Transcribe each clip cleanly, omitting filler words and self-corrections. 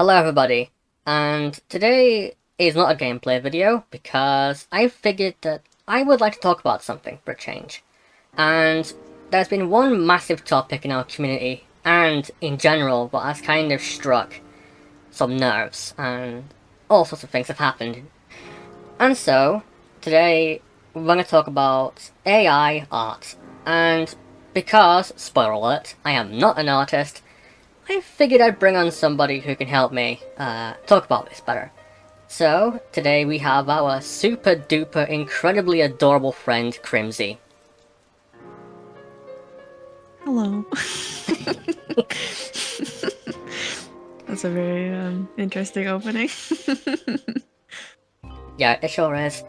Hello everybody, and today is not a gameplay video because I figured that I would like to talk about something for a change. And there's been one massive topic in our community, and in general, that has kind of struck some nerves, and all sorts of things have happened. And so, today, we're going to talk about AI art. And because, spoiler alert, I am not an artist, I figured I'd bring on somebody who can help me talk about this better. So, today we have our super duper incredibly adorable friend, Crymsie. Hello. That's a very interesting opening. Yeah, it sure is.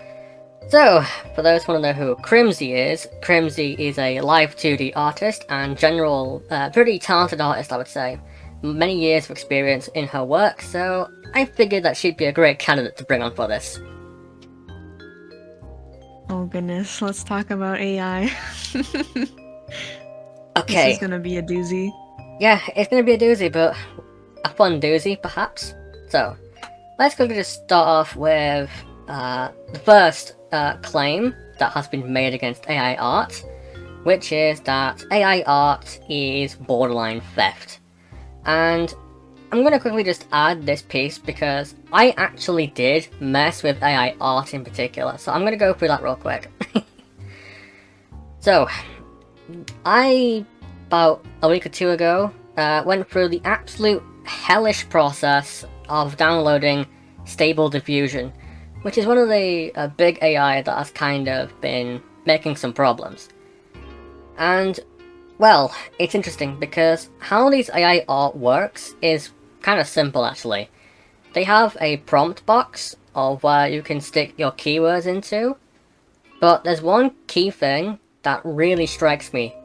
So, for those who want to know who Crymsie is a live 2D artist and general, pretty talented artist, I would say. Many years of experience in her work, so I figured that she'd be a great candidate to bring on for this. Oh goodness, let's talk about AI. This is Okay, gonna be a doozy. yeah, it's gonna be a doozy, but a fun doozy, perhaps. So, let's quickly just start off with the first claim that has been made against AI art, which is that AI art is borderline theft. And I'm going to quickly just add this piece because I actually did mess with AI art in particular, so I'm going to go through that real quick. So, about a week or two ago, went through the absolute hellish process of downloading Stable Diffusion, which is one of the big AI that has kind of been making some problems. And, well, it's interesting because how these AI art works is kind of simple actually. They have a prompt box of where you can stick your keywords into, but there's one key thing that really strikes me.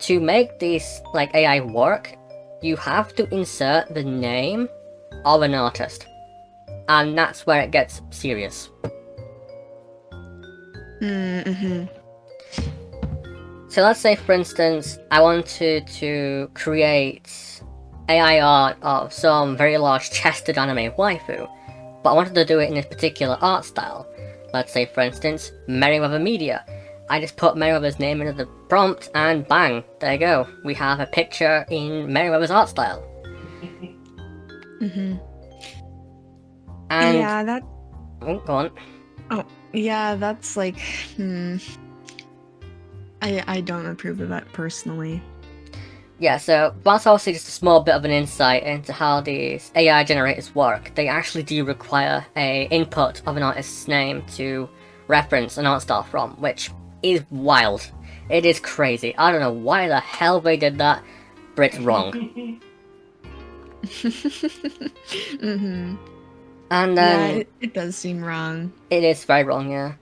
To make these like AI work, you have to insert the name of an artist. And that's where it gets serious. Mm-hmm. So let's say, for instance, I wanted to create AI art of some very large chested anime waifu, but I wanted to do it in a particular art style. Let's say, for instance, Merryweather Media. I just put Merryweather's name into the prompt and bang, there you go. We have a picture in Merryweather's art style. Mm-hmm. And... Yeah, that. oh, go on. Oh, yeah, that's like. I don't approve of that personally. Yeah, so that's obviously just a small bit of an insight into how these AI generators work. They actually do require a input of an artist's name to reference an art style from, which is wild. It is crazy. I don't know why the hell they did that, but it's wrong. Mm-hmm. And Yeah, then... it does seem wrong. it is very wrong, yeah.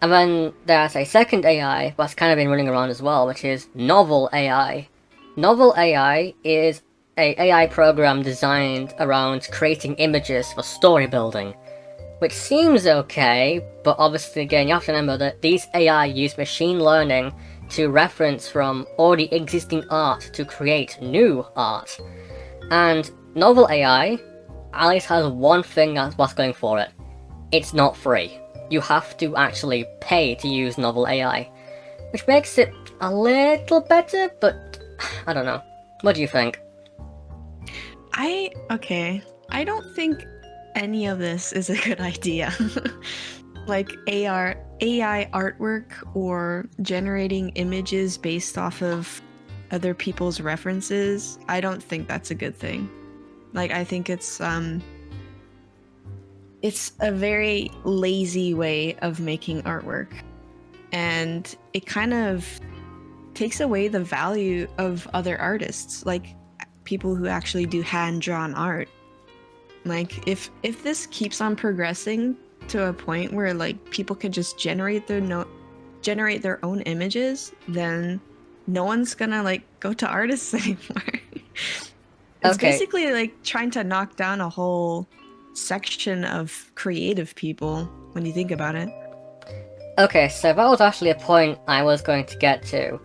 And then there's a second AI that's kind of been running around as well, which is Novel AI. Novel AI is a AI program designed around creating images for story building, which seems okay, but obviously again you have to remember that these AI use machine learning to reference from already existing art to create new art. And Novel AI at least has one thing that's what's going for it. It's not free. You have to actually pay to use Novel AI, which makes it a little better, but I don't know. What do you think? Okay. I don't think any of this is a good idea. Like AI artwork or generating images based off of other people's references, I don't think that's a good thing. Like I think it's a very lazy way of making artwork. And it kind of takes away the value of other artists, like people who actually do hand-drawn art. Like if this keeps on progressing to a point where like people can just generate their own images, then no one's gonna like go to artists anymore. It's Okay, basically like trying to knock down a whole section of creative people when you think about it. okay, so that was actually a point I was going to get to,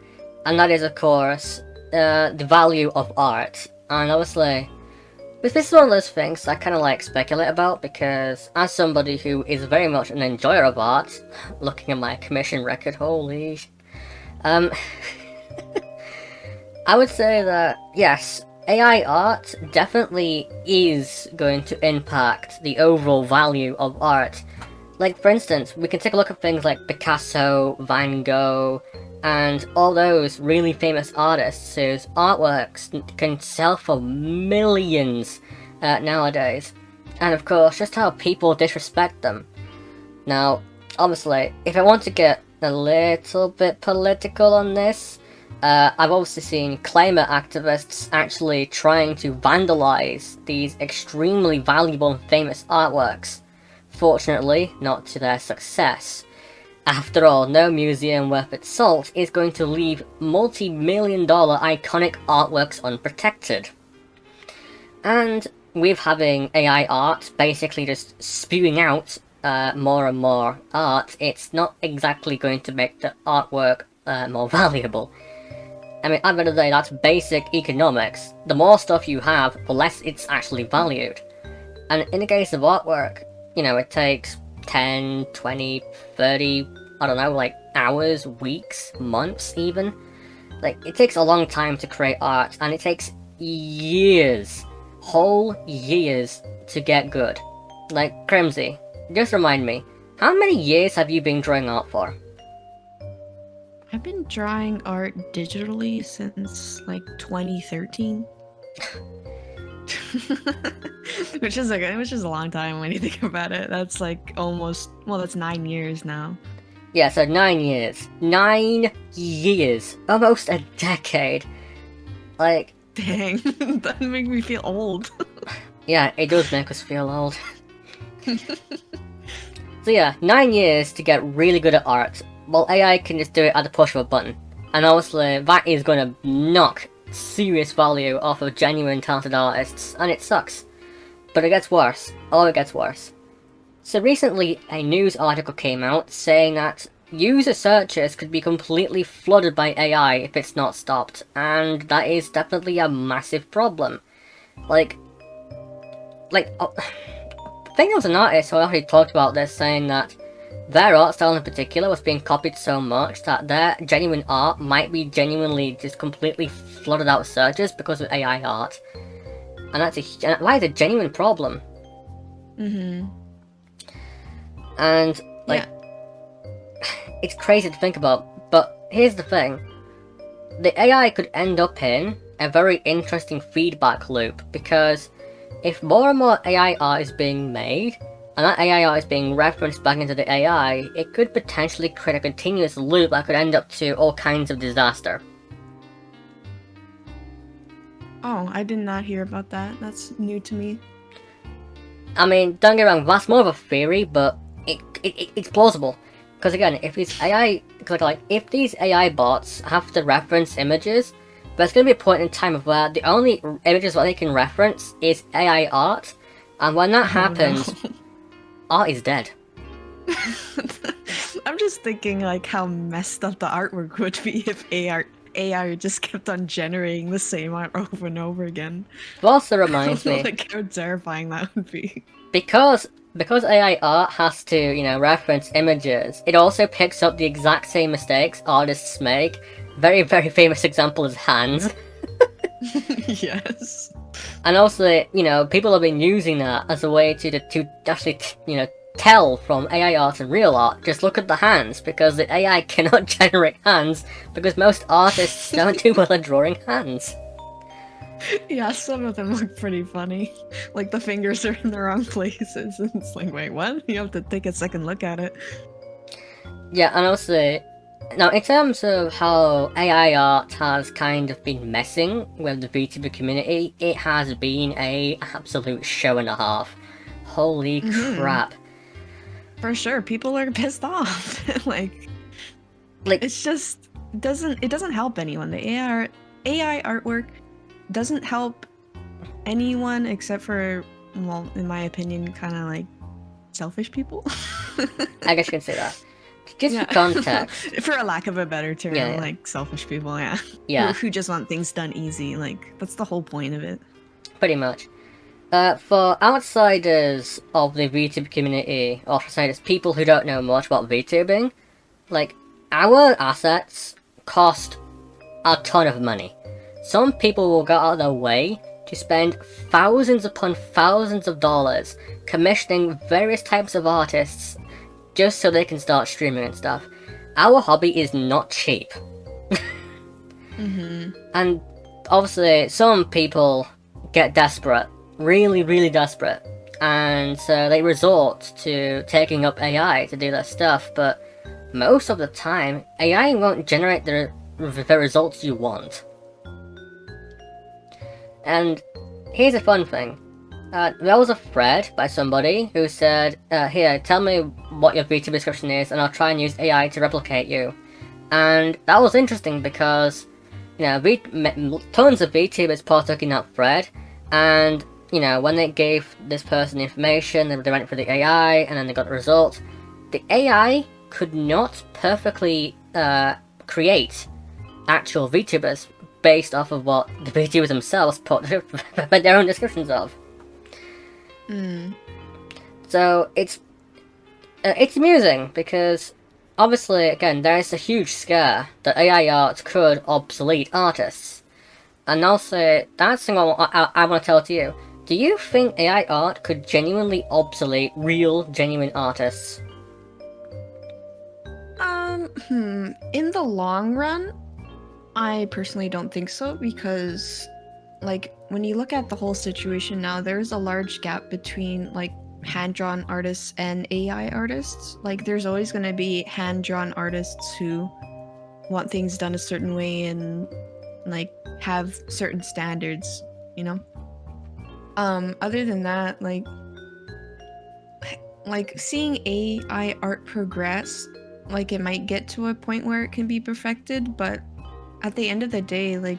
and that is, of course, the value of art. And obviously, But this is one of those things I kind of like speculate about, because as somebody who is very much an enjoyer of art, looking at my commission record, holy... I would say that, yes, AI art definitely is going to impact the overall value of art. Like, for instance, we can take a look at things like Picasso, Van Gogh, and all those really famous artists whose artworks can sell for millions nowadays. And of course, just how people disrespect them. Now, obviously, if I want to get a little bit political on this, I've obviously seen climate activists actually trying to vandalize these extremely valuable and famous artworks. Fortunately, not to their success. After all, no museum worth its salt is going to leave multi-million-dollar iconic artworks unprotected. And with having AI art basically just spewing out more and more art, it's not exactly going to make the artwork more valuable. I mean, at the end of the day, that's basic economics. The more stuff you have, the less it's actually valued. And in the case of artwork, you know, it takes 10, 20, 30, I don't know, like, hours, weeks, months even. Like, it takes a long time to create art, and it takes years, whole years, to get good. Like, Crymsie, just remind me, how many years have you been drawing art for? I've been drawing art digitally since like 2013. which is a long time when you think about it. That's like almost, well, that's 9 years now. Yeah, so 9 years. 9 years. Almost a decade. Like... Dang, that makes me feel old. Yeah, it does make us feel old. So yeah, 9 years to get really good at art. Well, AI can just do it at the push of a button. And obviously, that is going to knock serious value off of genuine talented artists, and it sucks. But it gets worse. Oh, it gets worse. So recently, a news article came out saying that user searches could be completely flooded by AI if it's not stopped, and that is definitely a massive problem. I think there was an artist who already talked about this, saying that their art style in particular was being copied so much that their genuine art might be genuinely just completely flooded out searches because of AI art. And that is a genuine problem. Mm-hmm. And, like, it's crazy to think about, but here's the thing. The AI could end up in a very interesting feedback loop, because if more and more AI art is being made, and that AI art is being referenced back into the AI, it could potentially create a continuous loop that could end up to all kinds of disaster. Oh, I did not hear about that. That's new to me. I mean, don't get me wrong, that's more of a theory, but it's plausible. Because again, if these if these AI bots have to reference images, there's going to be a point in time of where the only images that they can reference is AI art, and when that happens, no. Art is dead. I'm just thinking like how messed up the artwork would be if AI just kept on generating the same art over and over again. It also reminds me, like how terrifying that would be. Because AI art has to, you know, reference images, it also picks up the exact same mistakes artists make. Very, very famous example is hands. Yes. And also, you know, people have been using that as a way to actually, you know, tell from AI art and real art. Just look at the hands, because the AI cannot generate hands, because most artists don't do well at drawing hands. Yeah, some of them look pretty funny. Like the fingers are in the wrong places, and it's like, wait, what? You have to take a second look at it. Yeah, and also, now in terms of how AI art has kind of been messing with the VTuber community, it has been a absolute show and a half. Holy crap. For sure, people are pissed off. like it's just it doesn't help anyone. The AI artwork doesn't help anyone except for, well, in my opinion, kind of like selfish people. I guess you can say that. Just for context. For a lack of a better term, Yeah. like selfish people, yeah. Yeah. Who just want things done easy. Like, that's the whole point of it. Pretty much. For outsiders of the VTuber community, or outsiders, people who don't know much about VTubing, like, our assets cost a ton of money. Some people will go out of their way to spend thousands upon thousands of dollars commissioning various types of artists just so they can start streaming and stuff. Our hobby is not cheap. And obviously, some people get desperate, really, really desperate, and so they resort to taking up AI to do their stuff, but most of the time, AI won't generate the results you want. And here's a fun thing. There was a thread by somebody who said, here, tell me what your VTuber description is and I'll try and use AI to replicate you. And that was interesting because, you know, tons of VTubers partook in that thread, and, you know, when they gave this person information, they went for the AI, and then they got the result. The AI could not perfectly create actual VTubers based off of what the VTubers themselves put their own descriptions of. So it's amusing because obviously, again, there is a huge scare that AI art could obsolete artists, and also that's the thing I want to tell to you. Do you think AI art could genuinely obsolete real, genuine artists? In the long run, I personally don't think so, because, like, when you look at the whole situation now, there's a large gap between, like, hand-drawn artists and AI artists. Like, there's always going to be hand-drawn artists who want things done a certain way and, like, have certain standards, you know? Other than that, like seeing AI art progress, like, it might get to a point where it can be perfected, but at the end of the day, like,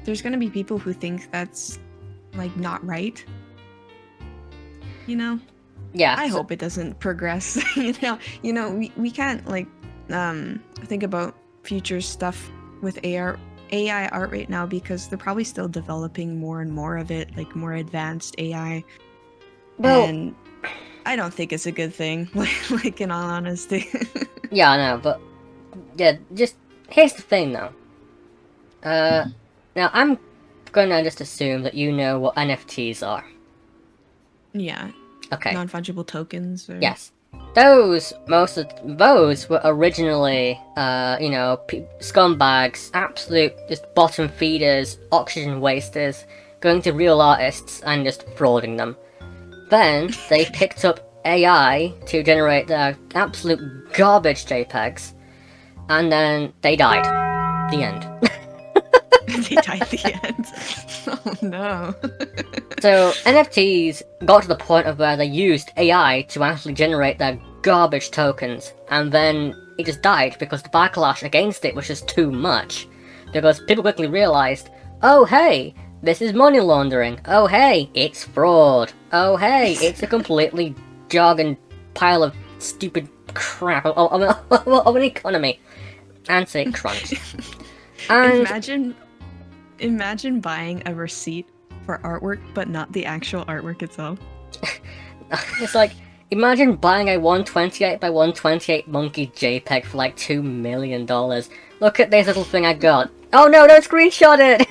there's gonna be people who think that's, like, not right. You know? Yeah. I hope it doesn't progress. You know, we can't, like, think about future stuff with AI art right now, because they're probably still developing more and more of it, like more advanced AI. Well, and I don't think it's a good thing, like, in all honesty. yeah, I know, but yeah, just here's the thing though. Now I'm gonna just assume that you know what NFTs are. Yeah. Okay. Non-fungible tokens. Or... Yes. Most of those were originally, you know, scumbags, absolute just bottom feeders, oxygen wasters, going to real artists and just frauding them. Then they picked up AI to generate their absolute garbage JPEGs, and then they died. The end. They died at the end. Oh no. So NFTs got to the point of where they used AI to actually generate their garbage tokens, and then it just died because the backlash against it was just too much. Because people quickly realized, oh hey, this is money laundering. Oh hey, it's fraud. Oh hey, it's a completely jargon pile of stupid crap of an economy. And say crunch. And imagine buying a receipt for artwork, but not the actual artwork itself. It's like, imagine buying a 128 by 128 monkey JPEG for like $2 million. Look at this little thing I got. Oh no, don't screenshot it!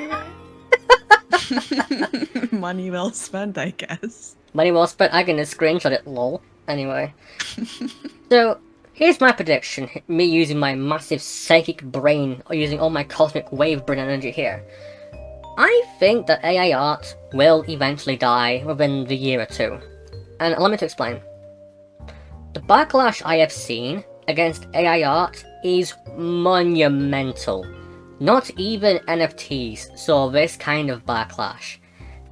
Money well spent, I guess. Money well spent, I can just screenshot it, lol. Anyway. So, here's my prediction, me using my massive psychic brain, or using all my cosmic wave brain energy here. I think that AI art will eventually die within the year or two. And allow me to explain. The backlash I have seen against AI art is monumental. Not even NFTs saw this kind of backlash.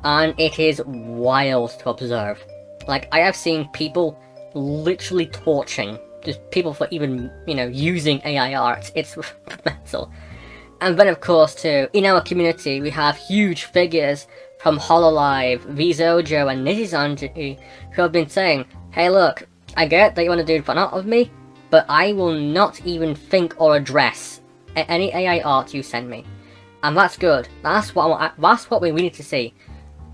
And it is wild to observe. Like, I have seen people literally torching just people for even, you know, using AI art. It's mental. And then, of course, too, in our community, we have huge figures from Hololive, Vzojo, and Nizizanji who have been saying, hey look, I get that you want to do fan art of me, but I will not even think or address any AI art you send me. And that's good. That's what we need to see.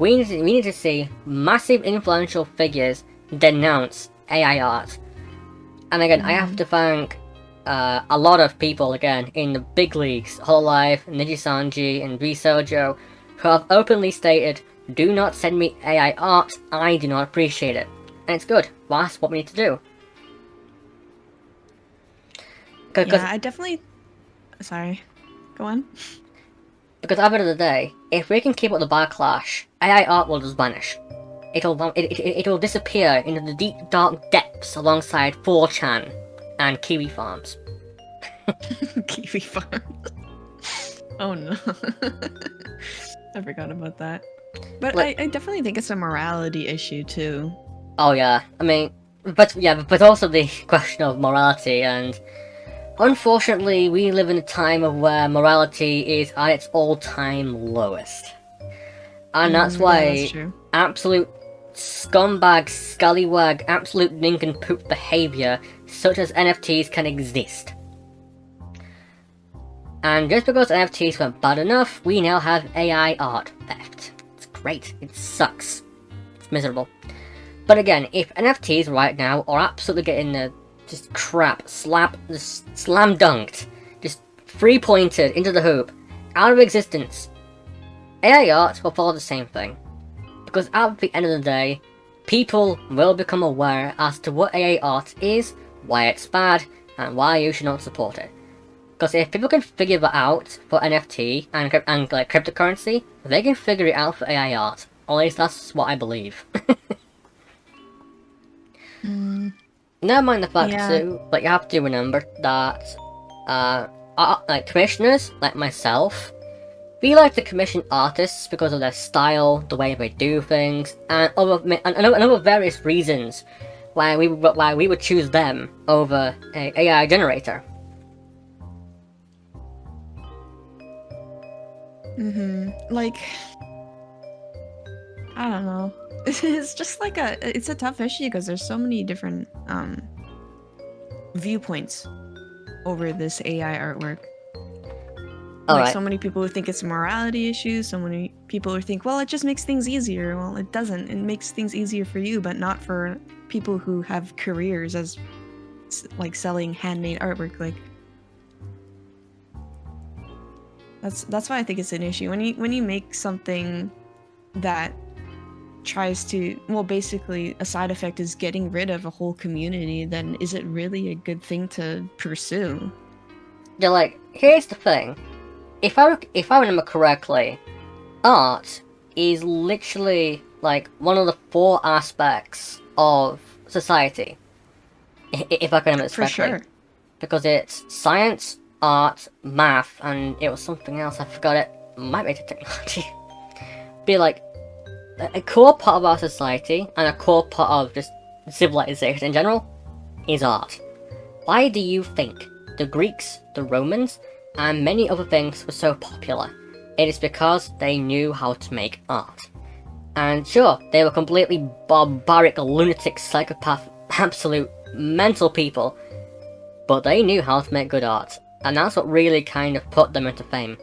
we need to see massive influential figures denounce AI art. And again, I have to thank a lot of people again in the big leagues, Hololive, Nijisanji, and Risojo, who have openly stated, "Do not send me AI art. I do not appreciate it." And it's good. That's what we need to do. Yeah, I definitely. Sorry, go on. Because at the end of the day, if we can keep up the backlash, AI art will just vanish. It'll disappear into the deep dark depths alongside 4chan and Kiwi Farms. Kiwi Farm. Oh no. I forgot about that. But Like, I definitely think it's a morality issue too. oh yeah, I mean, but also the question of morality, and unfortunately, we live in a time of where morality is at its all-time lowest, and that's Yeah, that's why true. absolute scumbag, scallywag, absolute nincompoop behavior such as NFTs can exist. And just because NFTs weren't bad enough, we now have AI art theft. It's great. It sucks. It's miserable. But again, if NFTs right now are absolutely getting the just crap, just slam dunked, just 3-pointed into the hoop, out of existence, AI art will follow the same thing. Because at the end of the day, people will become aware as to what AI art is, why it's bad, and why you should not support it. Because if people can figure that out for NFT and like cryptocurrency, they can figure it out for AI art. Or at least that's what I believe. Never mind the fact too, but you have to remember that like commissioners like myself, we like to commission artists because of their style, the way they do things, and other various reasons why we would choose them over a AI generator. Like, I don't know. It's just like it's a tough issue because there's so many different viewpoints over this AI artwork. So many people who think it's a morality issue, so many people who think, well, it just makes things easier. Well, it doesn't. It makes things easier for you, but not for people who have careers as like selling handmade artwork. Like, that's why I think it's an issue when you make something that tries to, well, basically a side effect is getting rid of a whole community, then is it really a good thing to pursue? Yeah, like, here's the thing. If I remember correctly, art is literally like one of the 4 aspects of society. If I can remember this correctly. For sure. Because it's science, art, math, and it was something else, I forgot it. Might be technology. Be like, a core part of our society, and a core part of just civilization in general, is art. Why do you think the Greeks, the Romans, and many other things were so popular? It is because they knew how to make art. And sure, they were completely barbaric, lunatic, psychopath, absolute mental people, but they knew how to make good art, and that's what really kind of put them into fame.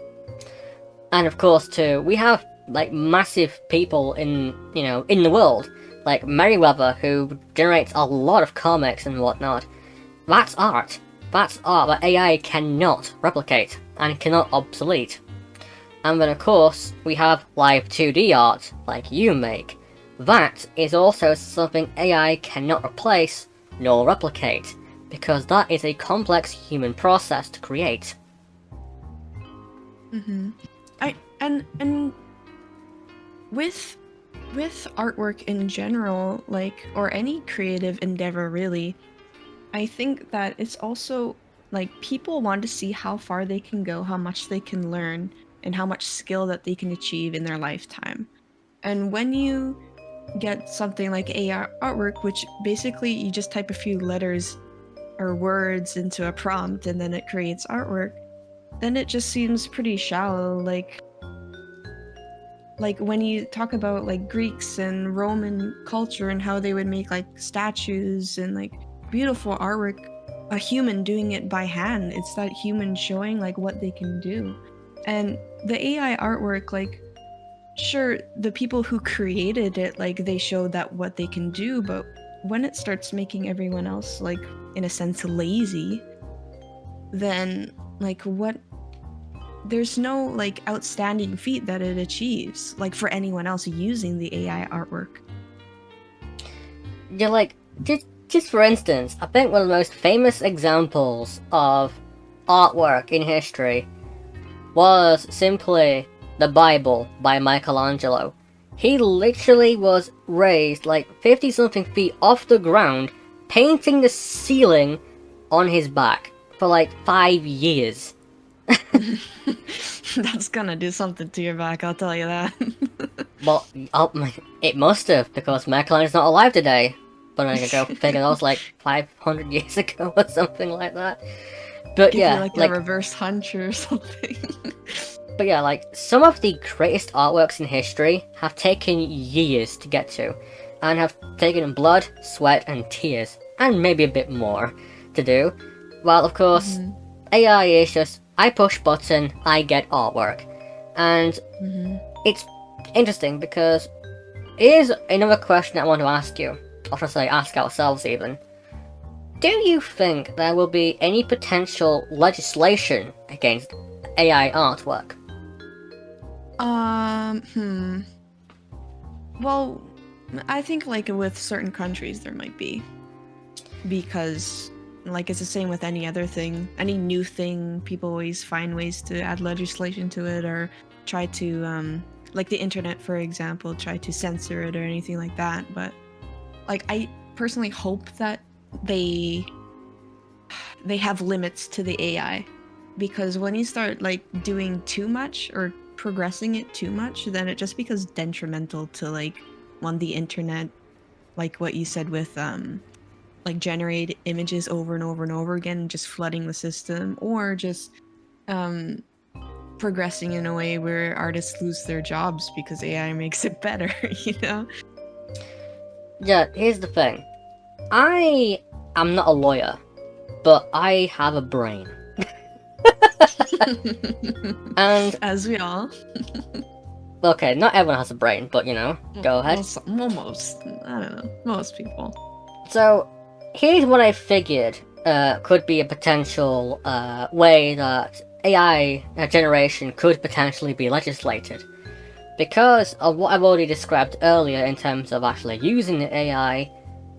And of course too, we have like massive people in the world, like Merryweather, who generates a lot of comics and whatnot. That's art. That's art that AI cannot replicate and cannot obsolete. And then of course, we have live 2D art, like you make. That is also something AI cannot replace nor replicate, because that is a complex human process to create. And with artwork in general, like, or any creative endeavor really, I think that it's also like people want to see how far they can go, how much they can learn, and how much skill that they can achieve in their lifetime. And when you get something like AI artwork, which basically you just type a few letters or words into a prompt and then it creates artwork, then it just seems pretty shallow. Like when you talk about like Greeks and Roman culture and how they would make like statues and like beautiful artwork, a human doing it by hand, it's that human showing like what they can do. And the AI artwork, like, sure, the people who created it, like, they showed that what they can do, but when it starts making everyone else, like, in a sense, lazy, then, like, what? There's no, like, outstanding feat that it achieves, like, for anyone else using the AI artwork. Yeah, like, just for instance, I think one of the most famous examples of artwork in history was simply the Bible by Michelangelo. He literally was raised like 50 something feet off the ground, painting the ceiling on his back for like 5 years. That's gonna do something to your back, I'll tell you that. Well, it must have, because Michelangelo's not alive today. But I can go figure, that was like 500 years ago or something like that. But Give you yeah, like a reverse hunch or something. but yeah, like, some of the greatest artworks in history have taken years to get to, and have taken blood, sweat, and tears, and maybe a bit more to do. While, of course, AI is just, I push button, I get artwork. And it's interesting because here's another question I want to ask you, or should I say ask ourselves even. Do you think there will be any potential legislation against AI artwork? Well, I think like with certain countries there might be. Because like it's the same with any other thing. Any new thing, people always find ways to add legislation to it or try to like the internet, for example, try to censor it or anything like that. But like I personally hope that they have limits to the AI, because when you start like doing too much or progressing it too much, then it just becomes detrimental to like on the internet, like what you said with like generate images over and over and over again, just flooding the system, or just progressing in a way where artists lose their jobs because AI makes it better, you know? Yeah, here's the thing. I am not a lawyer, but I have a brain. And as we all. Okay, not everyone has a brain, but you know, go ahead. Well, most, I don't know, most people. So, here's what I figured could be a potential way that AI generation could potentially be legislated. Because of what I've already described earlier in terms of actually using the AI,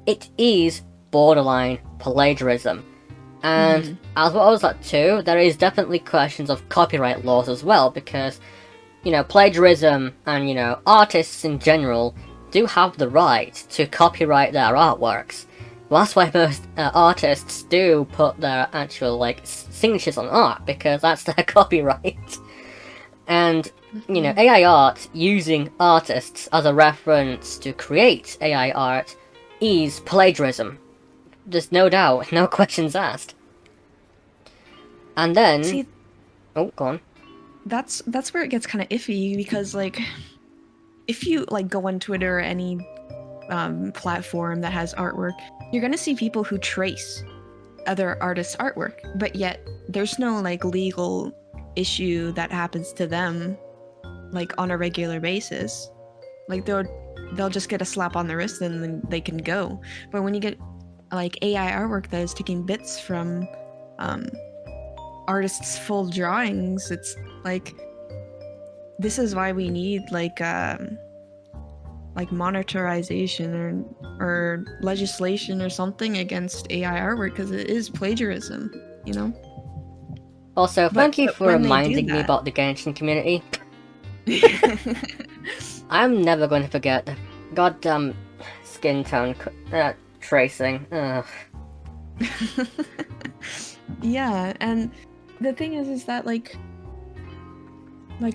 it is borderline plagiarism. And as well as that too, there is definitely questions of copyright laws as well, because, you know, plagiarism and, you know, artists in general do have the right to copyright their artworks. Well, that's why most artists do put their actual, like, signatures on art, because that's their copyright. And, you know, AI art using artists as a reference to create AI art is plagiarism. There's no doubt, no questions asked. And then... See, oh, go on. That's where it gets kind of iffy, because, like, if you, like, go on Twitter or any platform that has artwork, you're gonna see people who trace other artists' artwork, but yet there's no, like, legal issue that happens to them, like, on a regular basis. Like, they'll just get a slap on the wrist and then they can go. But when you get, like, AI artwork that is taking bits from artists' full drawings, it's like, this is why we need like monetarization or legislation or something against AI artwork, because it is plagiarism, you know? Also, thank you for reminding me about the Genshin community. I'm never going to forget the goddamn skin tone tracing. Ugh. Yeah, and the thing is that like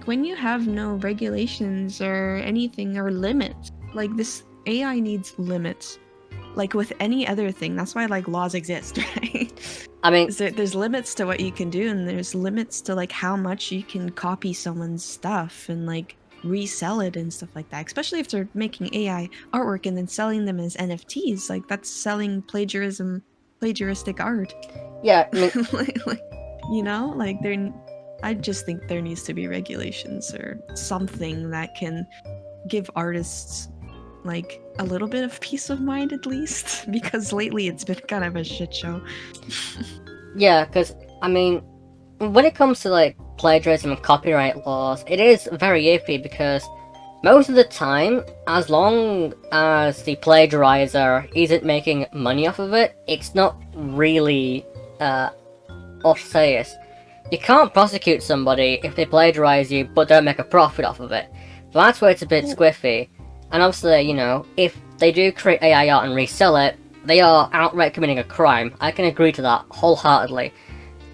when you have no regulations or anything or limits, like this AI needs limits. Like with any other thing, that's why like laws exist, right? I mean, there's limits to what you can do, and there's limits to like how much you can copy someone's stuff and like resell it and stuff like that. Especially if they're making AI artwork and then selling them as NFTs, like that's selling plagiaristic art. Yeah, I mean, like, you know, like they're I just think there needs to be regulations or something that can give artists like a little bit of peace of mind at least, because lately it's been kind of a shit show. Yeah, because, I mean, when it comes to, like, plagiarism and copyright laws, it is very iffy because most of the time, as long as the plagiarizer isn't making money off of it, it's not really, what to say is, you can't prosecute somebody if they plagiarize you but don't make a profit off of it. So that's where it's a bit squiffy. And obviously, you know, if they do create AI art and resell it, they are outright committing a crime. I can agree to that wholeheartedly.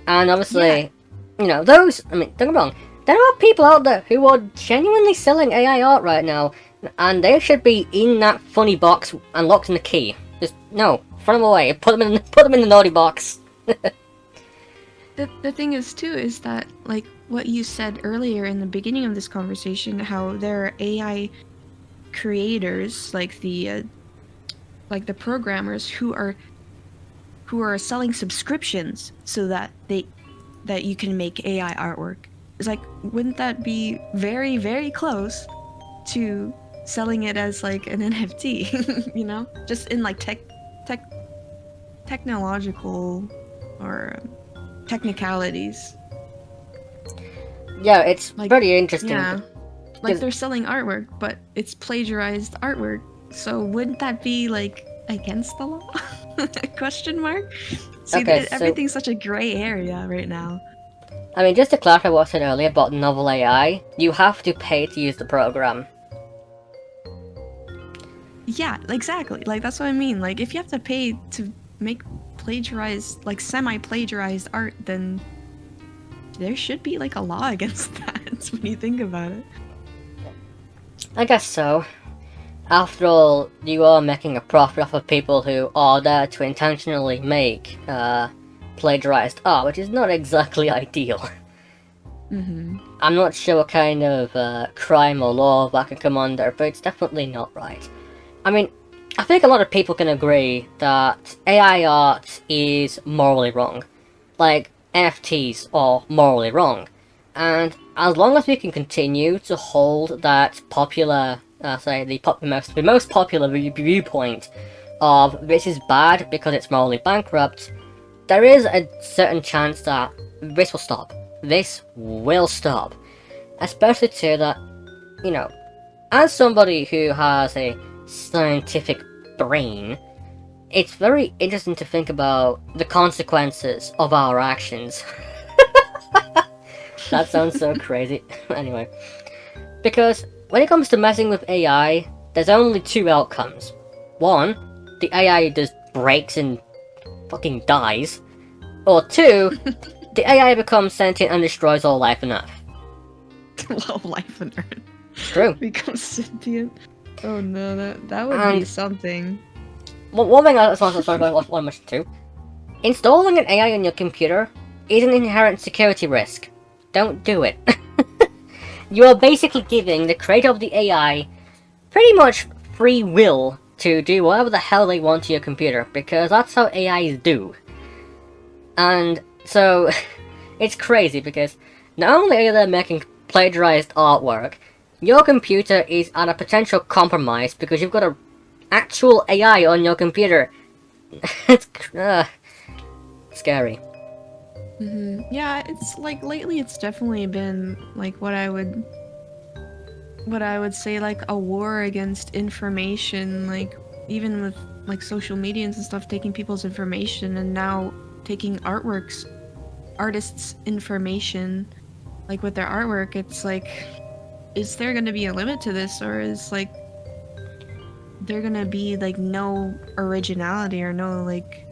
And obviously, you know, those, I mean, don't get me wrong, there are people out there who are genuinely selling AI art right now, and they should be in that funny box and locked in the key. Just, no, throw them away, put them in the naughty box. The thing is too is that, like what you said earlier in the beginning of this conversation, how there are AI creators like the programmers who are selling subscriptions so that you can make AI artwork. It's like, wouldn't that be very, very close to selling it as like an NFT? You know, just in like technological or technicalities. Yeah, it's Like, pretty interesting. Yeah, like they're selling artwork, but it's plagiarized artwork. So wouldn't that be like against the law? Question mark. See, Okay, so, everything's such a gray area right now. I mean, just to clarify what I said earlier about novel AI, you have to pay to use the program. Yeah, exactly. Like that's what I mean. Like if you have to pay to make plagiarized, like semi-plagiarized art, then there should be like a law against that when you think about it. I guess so. After all, you are making a profit off of people who are there to intentionally make plagiarized art, which is not exactly ideal. Mm-hmm. I'm not sure what kind of crime or law that can come under, but it's definitely not right. I mean, I think a lot of people can agree that AI art is morally wrong. Like, NFTs are morally wrong. And as long as we can continue to hold that popular, the most popular viewpoint of this is bad because it's morally bankrupt, there is a certain chance that this will stop. This will stop. Especially too that, you know, as somebody who has a scientific brain, it's very interesting to think about the consequences of our actions. That sounds so crazy. Anyway. Because when it comes to messing with AI, there's only two outcomes. One, the AI just breaks and fucking dies. Or two, the AI becomes sentient and destroys all life on Earth. All life on Earth. True. Becomes sentient. Oh no, that would be something. One thing I want to mention too. Installing an AI on your computer is an inherent security risk. Don't do it. You are basically giving the creator of the AI pretty much free will to do whatever the hell they want to your computer, because that's how AIs do. And so, it's crazy because not only are they making plagiarized artwork, your computer is at a potential compromise because you've got an actual AI on your computer. It's scary. Mm-hmm. Yeah, it's like lately it's definitely been like what I would say like a war against information, like even with like social media and stuff taking people's information and now taking artists' information like with their artwork. It's like, is there going to be a limit to this, or is like there going to be like no originality or no like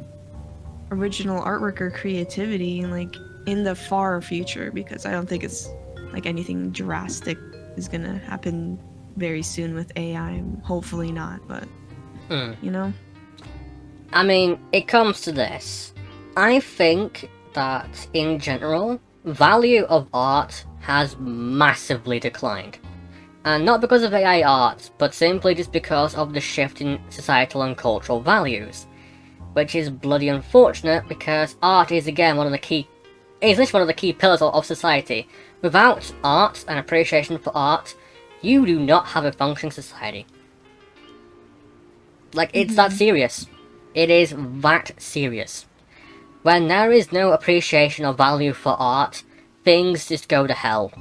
original artwork or creativity like in the far future? Because I don't think it's like anything drastic is gonna happen very soon with AI. Hopefully not, but you know. I mean, it comes to this. I think that in general, value of art has massively declined. And not because of AI art, but simply just because of the shift in societal and cultural values. Which is bloody unfortunate because art is again one of the key is literally one of the key pillars of society. Without art and appreciation for art, you do not have a functioning society. Like, it's that serious. It is that serious. When there is no appreciation or value for art, things just go to hell.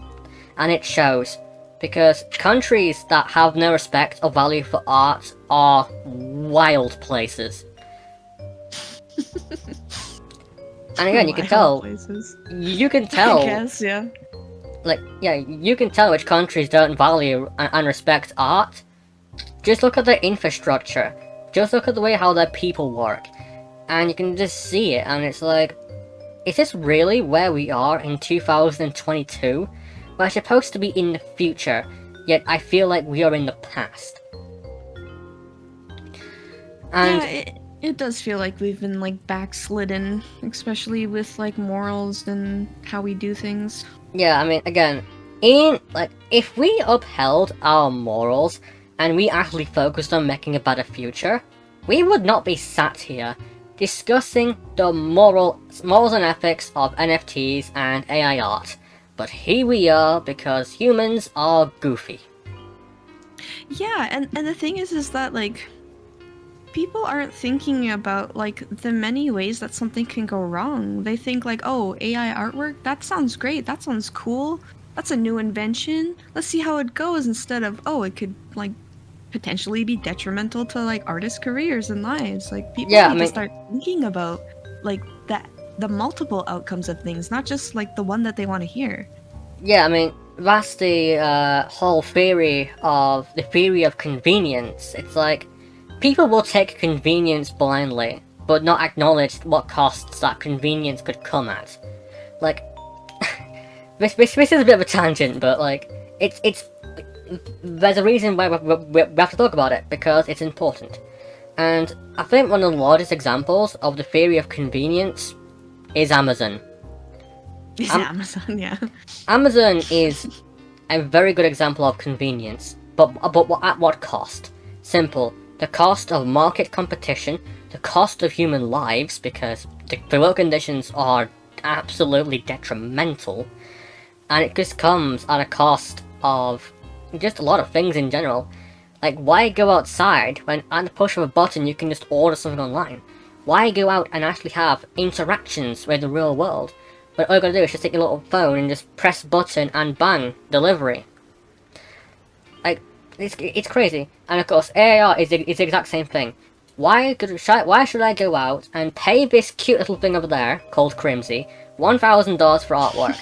And it shows. Because countries that have no respect or value for art are wild places. And again, you can tell. You can tell. I guess, yeah. Like, yeah, you can tell which countries don't value and respect art. Just look at their infrastructure. Just look at the way how their people work. And you can just see it, and it's like, is this really where we are in 2022? We're supposed to be in the future, yet I feel like we are in the past. And yeah, it does feel like we've been, like, backslidden, especially with, like, morals and how we do things. yeah, I mean, again, if we upheld our morals and we actually focused on making a better future, we would not be sat here discussing the morals and ethics of NFTs and AI art. But here we are because humans are goofy. Yeah, and the thing is that, like, people aren't thinking about, like, the many ways that something can go wrong. They think, like, oh, AI artwork, that sounds great, that sounds cool, that's a new invention, let's see how it goes, instead of, oh, it could, like, potentially be detrimental to, like, artists' careers and lives. Like, people need to start thinking about, like, the multiple outcomes of things, not just, like, the one that they want to hear. Yeah, I mean, that's the whole theory of convenience. It's like, people will take convenience blindly, but not acknowledge what costs that convenience could come at. Like, this is a bit of a tangent, but, like, it's there's a reason why we have to talk about it, because it's important. And I think one of the largest examples of the theory of convenience is Amazon. Amazon, yeah. Amazon is a very good example of convenience, but at what cost? Simple. The cost of market competition, the cost of human lives, because the work conditions are absolutely detrimental, and it just comes at a cost of just a lot of things in general. Like, why go outside when at the push of a button you can just order something online? Why go out and actually have interactions with the real world, when all you gotta do is just take your little phone and just press button and bang, delivery? Like, it's crazy. And of course, AR is the exact same thing. Why should I go out and pay this cute little thing over there, called Crymsie, $1,000 for artwork,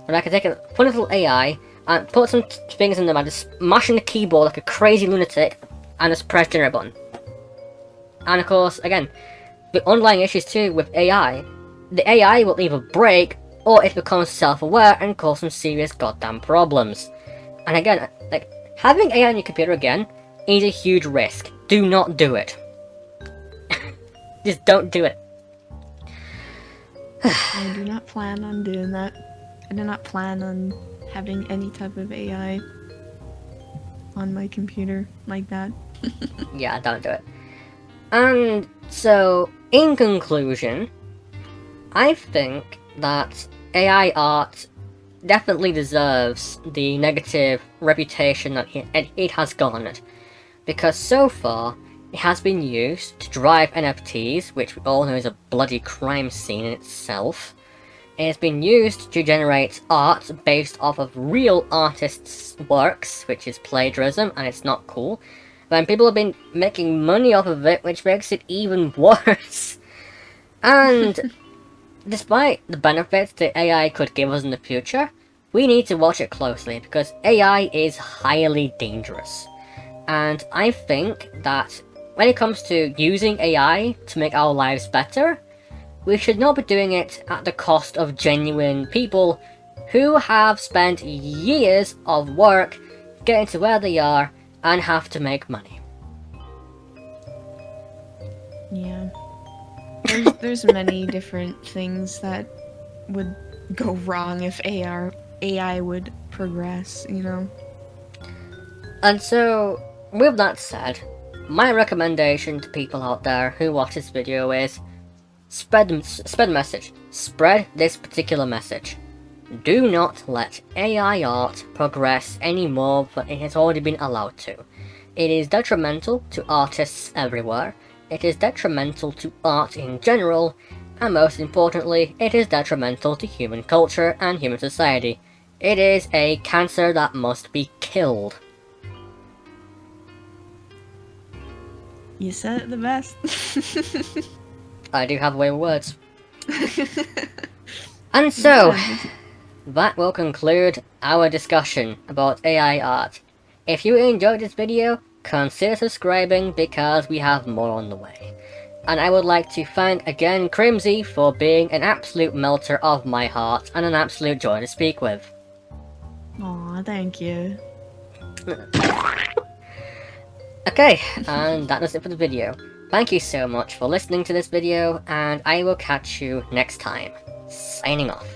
when I can take a fun little AI and put some things in them and just smash in the keyboard like a crazy lunatic and just press generate button? And of course, again, the underlying issues too with AI, the AI will either break or it becomes self-aware and cause some serious goddamn problems. And again, like, having AI on your computer again is a huge risk. Do not do it. Just don't do it. I do not plan on doing that. I do not plan on having any type of AI on my computer like that. Yeah, don't do it. And so, in conclusion, I think that AI art definitely deserves the negative reputation that it has garnered, because so far it has been used to drive NFTs, which we all know is a bloody crime scene in itself. It has been used to generate art based off of real artists' works, which is plagiarism, and it's not cool. Then people have been making money off of it, which makes it even worse. And despite the benefits that AI could give us in the future, we need to watch it closely, because AI is highly dangerous. And I think that when it comes to using AI to make our lives better, we should not be doing it at the cost of genuine people who have spent years of work getting to where they are and have to make money. Yeah. There's many different things that would go wrong if AI would progress, you know? And so, with that said, my recommendation to people out there who watch this video is, spread the message. Spread this particular message. Do not let AI art progress any more than it has already been allowed to. It is detrimental to artists everywhere, it is detrimental to art in general, and most importantly, it is detrimental to human culture and human society. It is a cancer that must be killed. You said it the best. I do have a way with words. And so, that will conclude our discussion about AI art. If you enjoyed this video, consider subscribing because we have more on the way. And I would like to thank again Crymsie for being an absolute melter of my heart and an absolute joy to speak with. Aw, thank you. Okay, and that is it for the video. Thank you so much for listening to this video, and I will catch you next time. Signing off.